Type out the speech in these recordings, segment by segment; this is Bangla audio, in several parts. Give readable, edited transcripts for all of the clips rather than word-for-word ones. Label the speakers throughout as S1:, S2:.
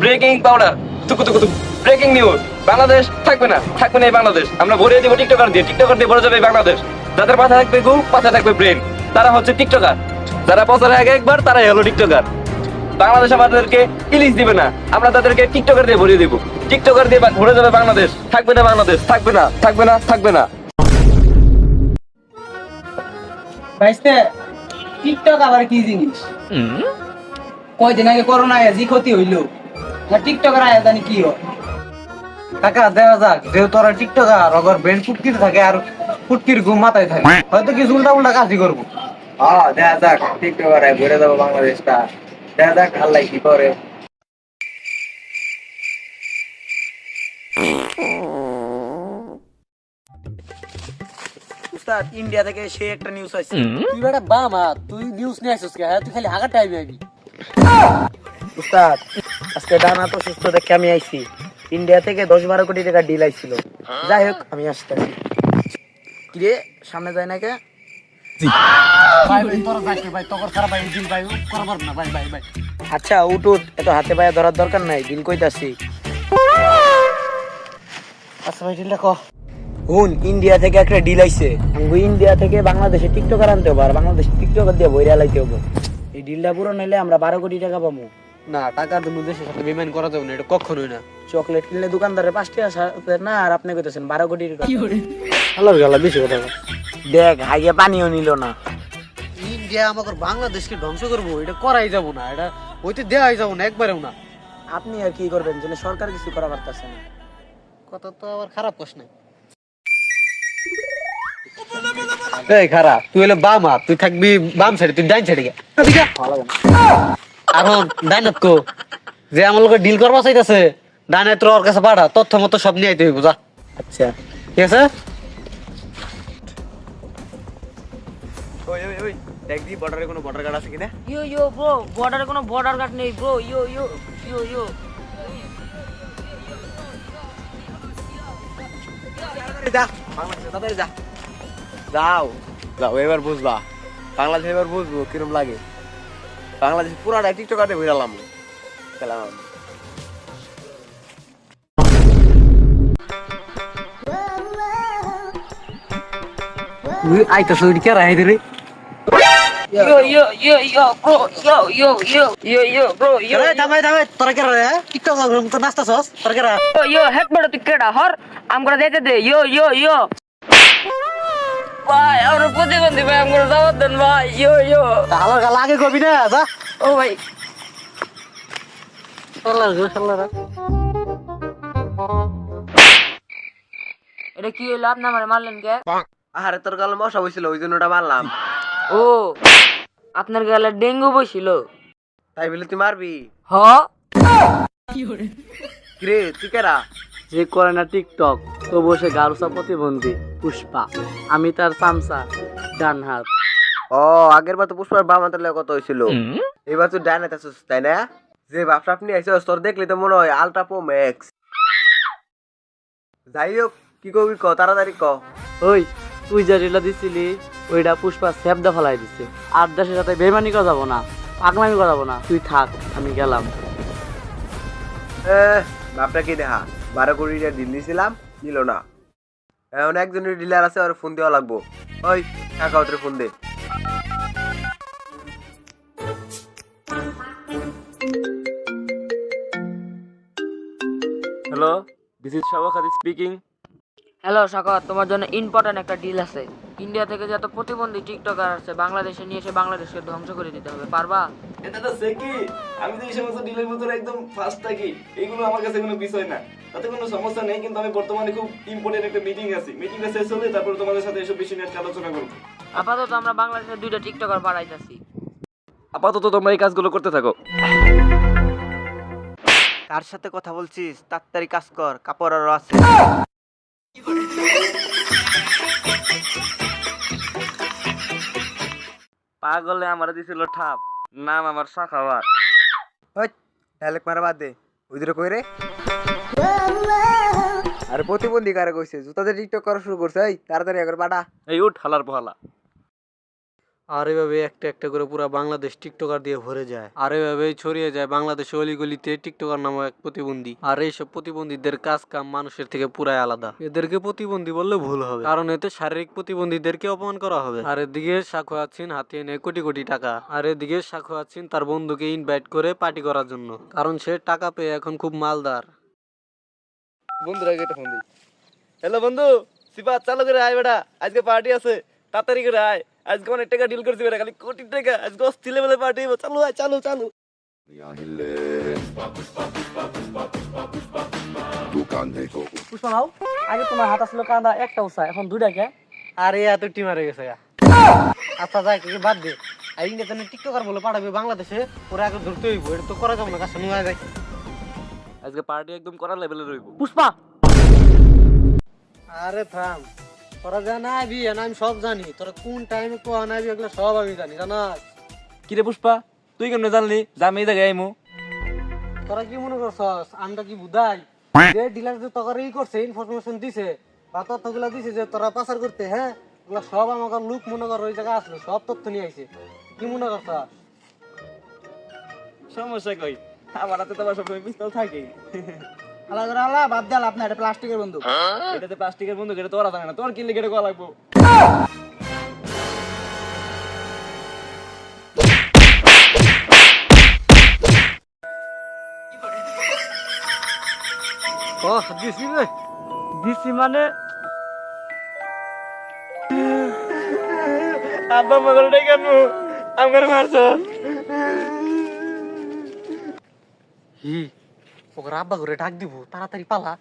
S1: ব্রেকিং পাউডার, তুকু তুকু তুকু, ব্রেকিং নিউজ, বাংলাদেশ থাকবে না, থাকবে না এই বাংলাদেশ। আমরা ভরিয়ে দেবো টিকটকার দিয়ে, টিকটকার দিয়ে ভরে যাবে এই বাংলাদেশ। যাদের মাথায় থাকবে গু, মাথায় থাকবে ব্রেন, তারা হচ্ছে টিকটকার। যারা বছরে আগে একবার, তারাই হলো টিকটকার। বাংলাদেশ আমাদেরকে ইলিশ দিবে না, আমরা তাদেরকে টিকটকার দিয়ে ভরিয়ে দিব। টিকটকার দিয়ে ভরে যাবে বাংলাদেশ, থাকবে না বাংলাদেশ, থাকবে না, থাকবে না, থাকবে না।
S2: ভাইস্তে টিকটক আবার কি জিনিস? কয়দিন আগে করোনা আয়া জি ক্ষতি হইলো, আর টিকটকের আয়া জানি কি হয়। কাকা দেখা যাক, যেহেতু ওরা টিকটকার, ওর ব্রেন ফুটকিতে থাকে আর ফুটকির ঘুম মাথায় থাকে, হয়তো কিছু উল্টা উল্টা কাজই করবো।
S3: দেখা যাক টিকটকার ঘুরে যাবো বাংলাদেশটা। দেখা যাক আল্লাহ কি করে।
S2: উস্তাদ, ইন্ডিয়া থেকে সেই একটা নিউজ আসছে। তুই বেটা বামা, তুই নিউজ নিয়ে আসছিস কে? হ্যাঁ, তুই খালি হাগার টাইমে আবি।
S3: উস্তাদ, আজকে ডানা তো সুস্থ দেখে আমি আইছি। ইন্ডিয়া থেকে 10-12 কোটি টাকা ডিল আইছিল। যাই হোক, আমি আসতেছি। কিরে, সামনে যায় না কে?
S2: ভাই ভাই তোর ভাই ভাই তোর খারাপ ভাই দিন ভাই করবার না ভাই ভাই ভাই।
S3: আচ্ছা উঠ উঠ, এত হাতে পায়ে ধরার দরকার নাই, ডিল কইতাছি।
S2: আচ্ছা ভাই ডিলটা কো।
S3: হুন, ইন্ডিয়া থেকে একটা ডিল আইছে। আমগো ইন্ডিয়া থেকে বাংলাদেশে টিকটকার আনতে হবে, আর বাংলাদেশে টিকটকার দিয়ে বইরা লাইতে হবে। এই ডিলটা পূরণ হইলে আমরা 12 কোটি টাকা পাবো।
S2: না, টাকার জন্য দেশের সাথে বেইমান করা যাবে না, এটা কখনোই না।
S3: চকলেট কিনলে দোকানদারের 5 টাকা সাথে না, আর আপনি কইতেছেন 12 কোটি টাকা।
S2: আল্লাহর গালা বেশি কথা।
S3: দেখ, হাইয়ে পানিও নিল না।
S2: ইন্ডিয়া আমাদের বাংলাদেশকে ধ্বংস করবো, এটা করাই যাব না, এটা হইতে দেওয়াই যাব না, একবারেও না।
S3: আপনি আর কি করবেন, যেন সরকার কিছু করা পারতেছে না।
S2: কথা তো আবার খারাপ কস নাই। এই খারাপ, তুই হলে বাম হাত, তুই থাকবি বাম সাইডে, তুই ডাইন সাইডে গিয়া আর ডাইনাত কো যে আমার লোক ডিল করবা চাইতেছে, ডাইনাত ওর কাছে পাঠা, তথ্য মতো সব নিয়ে আইতে হইব। যা,
S3: আচ্ছা
S2: ঠিক আছে।
S3: ওই ওই ওই, দেখ দি বর্ডারে কোনো বর্ডার গার্ড আছে কিনা।
S4: Yo bro, বর্ডারে কোনো বর্ডার গার্ড নেই ব্রো। yo.
S3: যা, বাংলাদেশে তাড়াতাড়ি যা। যাও যাও, এবার বুঝবা বাংলাদেশ, এবার বুঝবো কিরম লাগে। বাংলাদেশ পুরাটা টিকটকারে ঘুরালাম খেলাম।
S2: তুই আইতা সইড কে রাই রে?
S4: Yo bro, yo bro, yo.
S2: এই থামে থামে, তোরা কে রে? টিকটক লাগলাম তো নাচতাছস, তোরা কে রে?
S4: Yo head বড় তুই কেডা হর আমগরা দিতে দে। yo. ভাই আমরা প্রতিবন্ধী ভাই, আমগরা দাওয়াত দেন ভাই। yo.
S2: আলার গালা আগে কবি না, যা।
S4: ও ভাই
S2: শালা
S4: এটা কি হইলো? আপনি আমারে মারলেন কে?
S3: আরে তোর গালে মশা হইছিল, ওই জন্য ওটা মারলাম।
S4: ও, আপনার গালে ডেঙ্গু বসিল?
S3: তাই বলে তুই মারবি?
S4: হ।
S3: কিরে তুই কেরা?
S2: যে করে না টিকটক, তো বসে গারুসা প্রতিবন্ধী পুষ্পা, আমি তার চামচা, ডান হাত।
S3: ও, আগের বার তো পুষ্পার বাম হাতের লেগে কত হয়েছিল, এবার তুই ডান হাতে আছিস তাই না? যে বাপটা আপনি আইসস, তোর দেখলি তো মনে হয় আলট্রা প্রো ম্যাক্স। যাই হোক, কি করবি ক, তাড়াতাড়ি ক।
S2: ওই তুই যে রিলা দিছিলি, ওইটা পুষ্পা সেবদা ফেলাই দিছে। আর দেশের সাথে বেমানি করা যাবো না, পাগলামি করা যাবো না, তুই থাক, আমি গেলাম।
S3: বাপটা কি দেখা, 12 কোটি টাকা ডিল দিয়েছিলাম, দিল না। এখন একজনের ডিলার আছে, আর ফোন দেওয়া লাগবো। ওই টাকা ওদের ফোন দে।
S1: Hello, this is Shaokhadi speaking.
S4: Hello Saka, তোমার জন্য ইম্পর্টেন্ট একটা ডিল আছে। ইন্ডিয়া থেকে যত প্রতিবন্ধী টিকটকার আছে বাংলাদেশে নিয়ে এসে বাংলাদেশকে ধ্বংস করে দিতে হবে, পারবা?
S1: এটা তো সেকি, আমি তো এই সমস্ত ডিলের ভিতরে একদম ফার্স্ট থাকি। এগুলো আমার কাছে কোনো বিষয় না, তাতে কোনো সমস্যা নেই। কিন্তু আমি বর্তমানে খুব ইম্পর্টেন্ট একটা মিটিং আছি, মিটিংটা শেষ হলে তারপর তোমাদের সাথে এসব বিষয় নিয়ে আলোচনা করবো।
S4: আপাতত আমরা বাংলাদেশে 2টা টিকটকার বাড়াইতেছি।
S1: আপাতত তোমরা এই কাজগুলো করতে থাকো।
S3: কার সাথে কথা বলছিস? তাড়াতাড়ি কাজ কর, কাপড় আরো আছে।
S1: পাগলে আমার দিছিল ঠাপ, নাম আমার শাখাওয়াত।
S3: ওই ডায়লগ মারা বাদ দে, ওইদিকে কই রে? আর প্রতিবন্ধী কারে কইছে? জুতাতে টিকটক করা শুরু করছে, এই তাড়াতাড়ি একবার পাঠা।
S1: এই উঠ হালার পোহালা।
S5: আর এভাবে একটা একটা করে পুরো বাংলাদেশ টিকটকার দিয়ে ভরে যায়, আর এভাবে ছড়িয়ে যায় বাংলাদেশের অলিগলিতে টিকটকার নামে এক প্রতিবন্ধী। আর এইসব প্রতিবন্ধীদের কাজ কাম মানুষের থেকে পুরাই আলাদা। এদেরকে প্রতিবন্ধী বললে ভুল হবে, কারণ এতে শারীরিক প্রতিবন্ধীদেরকে অপমান করা হবে। আর এদিকে সাক্ষ্য আছেন হাতে এনে কোটি কোটি টাকা, আর এদিকে সাক্ষ্য আছেন তার বন্ধুকে ইনভাইট করে পার্টি করার জন্য, কারণ সে টাকা পেয়ে এখন খুব মালদার।
S1: বন্ধুরা একটা ফোন দিই। হ্যালো বন্ধু, সিফাত চালু করে আয় বেটা, আজকে পার্টি আছে, তাড়াতাড়ি করে আয়। আজকে অনেক টাকা ডিল করছি বেটা, খালি কোটি টাকা, আজকে অস্থির লেভেলে পার্টি হইব। চালু আয়, চালু চালু।
S2: পুষ্পা নাও, আগে তোমার হাত আসলো কাঁদা একটা উষা, এখন দুইটা কে?
S5: আরে এত টিম মারে গেছে গা। আচ্ছা যাই কি বাদ দে, আর ইন্ডিয়াতে টিকটকার বলে পাঠাবে বাংলাদেশে, ওরা আগে ধরতে হইব, এটা তো করা যাবে না, কাছে নিয়ে যায়।
S1: আজকে পার্টি একদম করার লেভেলে রইব।
S2: পুষ্পা
S5: আরে থাম, তোরা যা না আইবি না আমি সব জানি, তোরা কোন টাইমে কোয়া না আইবি এগুলো সব আমি জানি, জানাস?
S1: কিরে পুষ্পা, তুই কেমনে জানলি যে আমি এই জায়গায় আইমু?
S5: তোরা কি মনে করছস আমরা কি বুঝাই যে ডিলার যে তোকে ই করছে, ইনফরমেশন দিছে বা তথ্যগুলো দিছে যে তোরা পাচার করতে, হ্যাঁ এগুলো সব আমাকে লোক মনে কর ওই জায়গায় আসলো, সব তথ্য নিয়ে আইছে। কি মনে করছস?
S1: সমস্যা কই, আমার হাতে তো আবার সবসময় পিস্তল থাকেই।
S2: আলা করে আলা বাদ দেল, আপনার এটা প্লাস্টিকের বন্ধু।
S1: এটাতে প্লাস্টিকের বন্ধু, এটা তোরা জানে না, তোর কিনলে কেটে কোয়া লাগবো।
S5: ও দিছি রে,
S2: দিছি মানে
S1: আব্বা মগলটাই কেন আমার মারছ?
S5: হি ওকে আব্বা করে ডাক দিব, তাড়াতাড়ি পালা।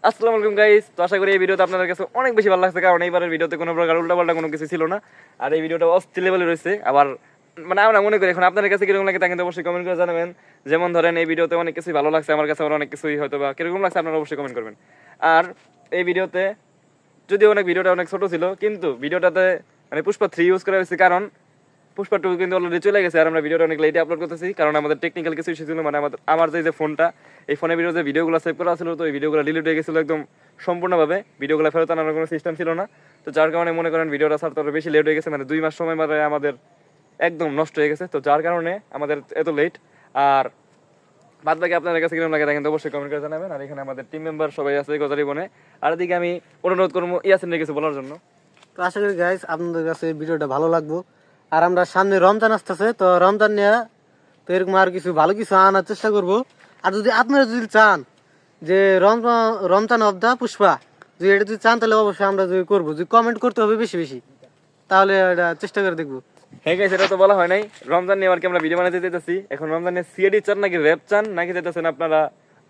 S1: আসসালামু আলাইকুম গাইস, তো আশা করি এই ভিডিওতে আপনাদের কাছে অনেক বেশি ভালো লাগছে, কারণ এইবারের ভিডিওতে কোনো প্রকার উল্টাপাল্টা কোনো কিছু ছিল না, আর এই ভিডিওটা অস্থির লেভেলে রয়েছে। আবার মানে আমরা মনে করি এখন আপনাদের কাছে কিরকম লাগে তা কিন্তু অবশ্যই কমেন্ট করে জানাবেন। যেমন ধরেন এই ভিডিওতে অনেক কিছুই ভালো লাগছে, আমার কাছে আবার অনেক কিছুই হয়তো বা কিরকম লাগছে আপনারা অবশ্যই কমেন্ট করবেন। আর এই ভিডিওতে যদিও ভিডিওটা অনেক ছোট ছিল, কিন্তু ভিডিওটাতে মানে পুষ্পা 3 ইউজ করা হয়েছে, কারণ পুষ্পা 2 কিন্তু অলরেডি চলে গেছে, আর আমরা ভিডিওটা অনেক লেটে আপলোড করতেছি, কারণ আমাদের টেকনিক্যাল কিছু ইস্যু ছিল। মানে আমার যে ফোনটা, এই ফোনের ভিডিও যে ভিডিওগুলো সেভ করা ছিল, তো এই ভিডিওগুলো ডিলিট হয়ে গেছিলো একদম সম্পূর্ণভাবে, ভিডিওগুলো ফেরত আনার কোনো সিস্টেম ছিল না। তো যার কারণে মনে করেন ভিডিওটা ছাড়তে আরো বেশি লেট হয়ে গেছে, মানে 2 মাস সময় মানে আমাদের একদম নষ্ট হয়ে গেছে। তো যার কারণে আমাদের এত লেট। আর বাদ বাকি আপনাদের কাছে কিরকম লাগে তা কিন্তু অবশ্যই কমেন্ট করে জানাবেন। আর এখানে আমাদের টিম মেম্বার সবাই আছে গজারি বনে। আর এদিকে আমি অনুরোধ করবো ইয়াসিনের কিছু বলার জন্য।
S5: তো আশা করি গাইস আপনাদের কাছে ভিডিওটা ভালো লাগবে। আর আমরা সামনে রমজান আসতেছে, তো রমজান নিয়ে তো এরকম আর কিছু ভালো কিছু আনার চেষ্টা করব। আর যদি আপনারা যদি চান যে রমজান অফ দা পুষ্পা, যদি এটা যদি চান তাহলে অবশ্যই আমরা যদি করবো, যদি কমেন্ট করতে হবে বেশি বেশি, তাহলে এটা চেষ্টা করে দেখবো।
S1: হ্যাঁ গাইস, সেটা তো বলা হয় নাই। রমজান নিয়ে আর কি আমরা ভিডিও বানাতে যেতেছি। এখন রমজানে সিএডি চান নাকি র‍্যাপ চান নাকি যেতেছেন আপনারা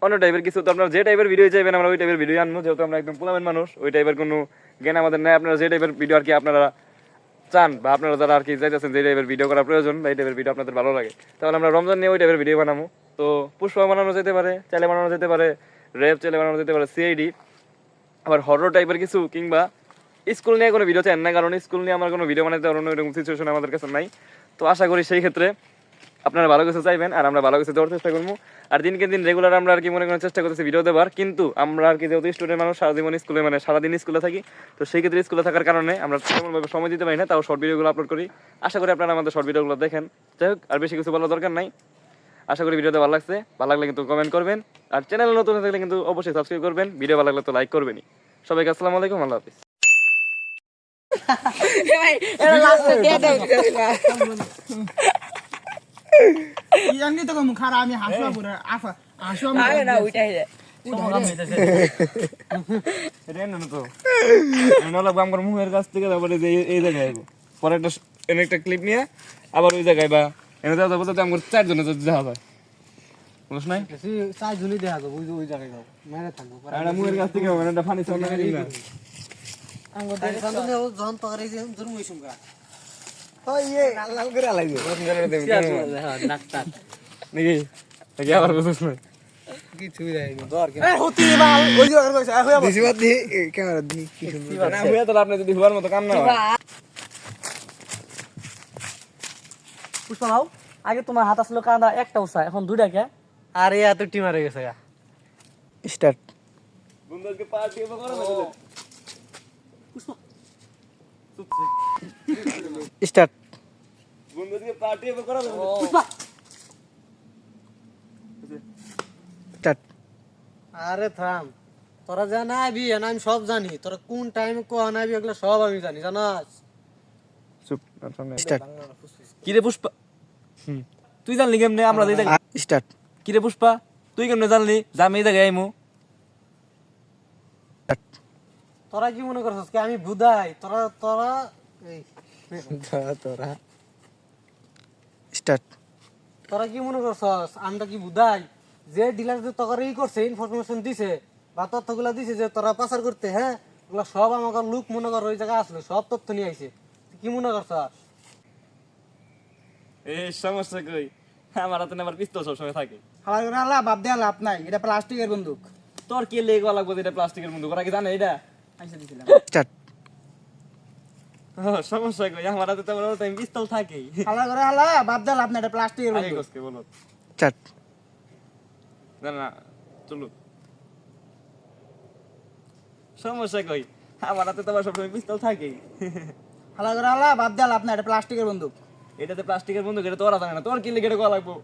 S1: অন্য টাইপের কিছু, তো আপনারা যে টাইপের ভিডিও চাইবেন আমরা ওই টাইপের ভিডিও আনবো, যেহেতু আমরা একদম পুলামেন মানুষ, ওই টাইপের কোনো জ্ঞান আমাদের নাই। আপনারা যে টাইপের ভিডিও আর কি আপনারা চান বা আপনারা যারা আর কি চাইতেছেন যে টাইপের ভিডিও করার প্রয়োজন বা এই টাইপের ভিডিও আপনাদের ভালো লাগে, তাহলে আমরা রমজান নিয়ে ওই টাইপের ভিডিও বানাবো। তো পুষ্পা বানানো যেতে পারে, চাইলে বানানো যেতে পারে র‍্যাপ, চাইলে বানানো যেতে পারে সিআইডি, আবার হরর টাইপের কিছু, কিংবা স্কুল নিয়ে কোনো ভিডিও চান না, কারণ স্কুল নিয়ে আমার কোনো ভিডিও বানাতে পারবো না, এরকম সিচুয়েশন আমাদের কাছে নাই। তো আশা করি সেই ক্ষেত্রে আপনারা ভালো কিছু চাইবেন আর আমরা ভালো কিছু দেওয়ার চেষ্টা করবো। আর দিনকে দিন রেগুলার আমরা আর কি মনে করার চেষ্টা করতেছি ভিডিও দেওয়ার, কিন্তু আমরা আর কি যেহেতু স্টুডেন্ট মানুষ, সারা জীবন স্কুলে মানে সারাদিন স্কুলে থাকি, তো সেই ক্ষেত্রে স্কুলে থাকার কারণে আমরা তেমনভাবে সময় দিতে পারি না, তাও শর্ট ভিডিওগুলো আপলোড করি। আশা করি আপনারা আমাদের শর্ট ভিডিওগুলো দেখেন। যাই হোক, আর বেশি কিছু বলার দরকার নাই। আশা করি ভিডিওতে ভালো লাগছে, ভালো লাগলে কিন্তু কমেন্ট করবেন, আর চ্যানেলে নতুন থাকলে কিন্তু অবশ্যই সাবস্ক্রাইব করবেন, ভিডিও ভালো লাগলে তো লাইক করবেনই। সবাইকে আসসালামু আলাইকুম, আল্লাহ হাফিজ।
S2: ইয়াঙ্গি তো কম খারা আমি হাসবা পুরো আফা হাসবা
S4: আরে না ওইটাই রে
S1: রেন না তো নলা আমার মুহের কাছ থেকে তারপরে যে এই জায়গায় আইবো, পরে একটা ক্লিপ নিয়ে আবার ওই জায়গায় বা এনে দেওয়া যাবো, যাতে আমার 4 জনে যদি দেখা যায়, বুঝছ নাই?
S5: চাই জুলি দেখা যাবো, ওই জায়গায় যাবো, মেরে থাকবো।
S1: একটা মুহের কাছ থেকে মানে একটা ফানি সাউন্ড লাগে না।
S5: যখন পাকার এই যে জন্ম হইছুম গা
S1: লাল লাল করে লাগবে নাকি নাকি আবার বুঝছ না
S5: কিছুই দেয়নি দর
S2: এ হতি বাল ওই জায়গা কইছে হইয়া
S3: বেশি বাদ দি ক্যামেরা দি কি সুন্দর
S1: না হয়ে, তাহলে আপনি যদি হওয়ার মতো কাম না হয়।
S2: পুষ্পা নাও, আগে তোমার হাত আসলো কাঁদা একটা উষা, এখন দুইটা কে?
S5: আরে এত টিম হারে গেছে গা।
S3: স্টার্ট।
S1: বন্ধুকে পার্টি হবে করো না
S3: স্টার্ট।
S1: বন্ধুকে পার্টি হবে করো না
S3: স্টার্ট।
S5: আরে থাম, তোরা জানাবি আমি সব জানি, তোরা কোন টাইমে কোন আবি এগুলো সব আমি জানি, জানাস?
S3: চুপ। স্টার্ট।
S1: কিরে পুষ্পা তুই জানলি কেমনে আমরা এই জায়গায়
S3: স্টার্ট।
S1: কিরে পুষ্পা তুই কেমনে জানলি যে আমি এই জায়গায় আইমু
S5: তোরা কি মনে করছিস কি আমি বুদাই? তোরা তোরা এই তোরা
S3: স্টার্ট।
S5: তোরা কি মনে করছস আমরা কি বুদাই? যে ডিলার যে তোকে ই করছে, ইনফরমেশন দিছে বা তথ্যগুলা দিছে যে তোরা পাচার করতে, হ্যাঁ ওগুলা সব আমাকে লোক মনে কর ওই জায়গায় আসলো, সব তথ্য নিয়ে আইছে। তুই কি মনে করছস?
S1: এই সমস্যা কই আমার হাতে আমার পিস্তল সবসময় থাকে
S2: হালার করে হালা বাপ দেয়া লাভ নাই, এটা প্লাস্টিকের বন্দুক।
S1: তোর কি লেগে লাগবো এটা প্লাস্টিকের বন্ধু ওরা কি জানে এটা
S2: আইসা দিছিলাম।
S3: স্টার্ট।
S1: সমস্যা কই আমার হাতে তো আমার টাইম পিস্তল থাকেই
S2: হালার করে হালা বাপ দেয়া লাভ নাই, এটা প্লাস্টিকের
S1: আগে
S2: বন্দুক।
S1: কসকে বলো
S3: স্টার্ট।
S1: জানা না চলো সমস্যা কই আমার হাতে তো আমার সবসময় পিস্তল থাকেই
S2: হালার করে হালা বাপ দেয়া লাভ নাই, এটা প্লাস্টিকের বন্দুক।
S1: এটাতে প্লাস্টিকের বন্ধু এটা তোরা জানে না তোর কি লেগে এটা করা লাগবো